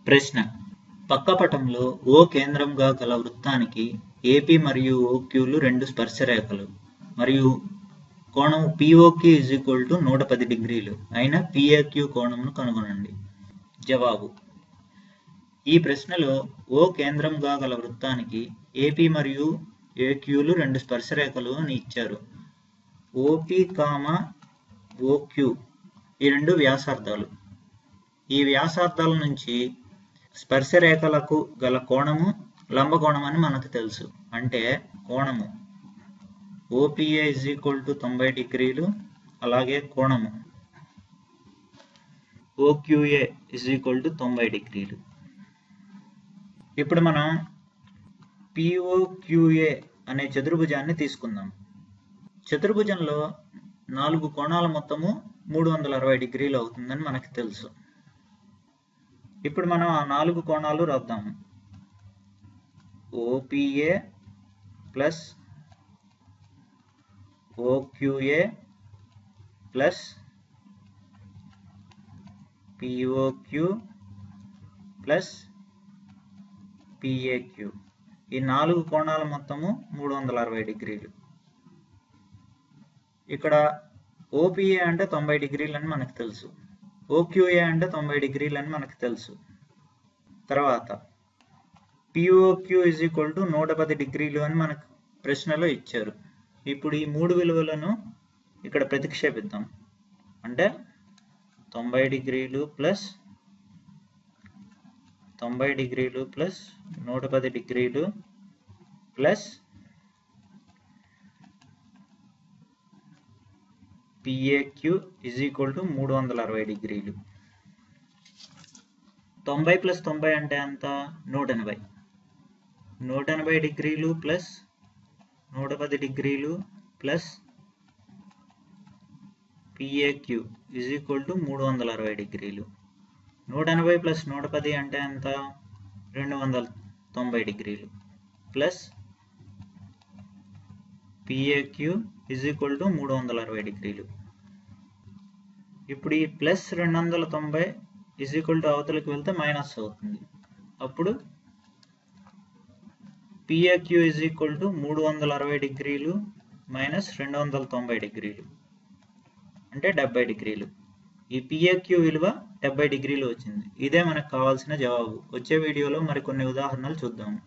ప్రశ్న: పక్కపటంలో O కేంద్రంగా గల వృత్తానికి AP మరియు OQ లు రెండు స్పర్శరేఖలు మరియు కోణం POQ 110 డిగ్రీలు అయిన PAQ కోణమును కనుగొనండి. జవాబు: ఈ ప్రశ్నలో O కేంద్రంగా గల వృత్తానికి AP మరియు AQ లు రెండు స్పర్శరేఖలు అని ఇచ్చారు. OP, OQ ఈ రెండు వ్యాసార్థాలు. ఈ వ్యాసార్థాల నుంచి స్పర్శరేఖలకు గల కోణము లంబకోణం అని మనకు తెలుసు. అంటే కోణము OPA 90 డిగ్రీలు, అలాగే కోణము OQA 90 డిగ్రీలు. ఇప్పుడు మనం POQA అనే చతుర్భుజాన్ని తీసుకుందాం. చతుర్భుజంలో 4 కోణాల మొత్తము 360 డిగ్రీలు అవుతుందని మనకు తెలుసు. ఇప్పుడు మనం ఆ 4 కోణాలు రాద్దాము. OPA plus OQA plus POQ plus PAQ. ఈ 4 కోణాల మొత్తము 360 డిగ్రీలు. ఇక్కడ OPA అంటే 90 డిగ్రీలు అని మనకు తెలుసు. OQA అంటే 90 డిగ్రీలు అని మనకు తెలుసు. తర్వాత POQ 110 డిగ్రీలు అని మనకు ప్రశ్నలో ఇచ్చారు. ఇప్పుడు ఈ 3 విలువలను ఇక్కడ ప్రతిక్షేపిద్దాం. అంటే 90 డిగ్రీలు ప్లస్ 90 డిగ్రీలు ప్లస్ 110 డిగ్రీలు ప్లస్ PAQ 360 డిగ్రీలు. 90 ప్లస్ 90 అంటే ఎంత? 180. 180 డిగ్రీలు ప్లస్ 110 డిగ్రీలు ప్లస్ PAQ 360 డిగ్రీలు. 180 ప్లస్ 110 అంటే ఎంత? 290 డిగ్రీలు ప్లస్ PAQ 360 డిగ్రీలు. ఇప్పుడు ఈ ప్లస్ 290 అవతలకి వెళ్తే మైనస్ అవుతుంది. అప్పుడు PAQ 360 డిగ్రీలు మైనస్ 290 డిగ్రీలు అంటే 70 డిగ్రీలు. ఈ PAQ విలువ 70 డిగ్రీలు వచ్చింది. ఇదే మనకు కావాల్సిన జవాబు. వచ్చే వీడియోలో మరికొన్ని ఉదాహరణలు చూద్దాము.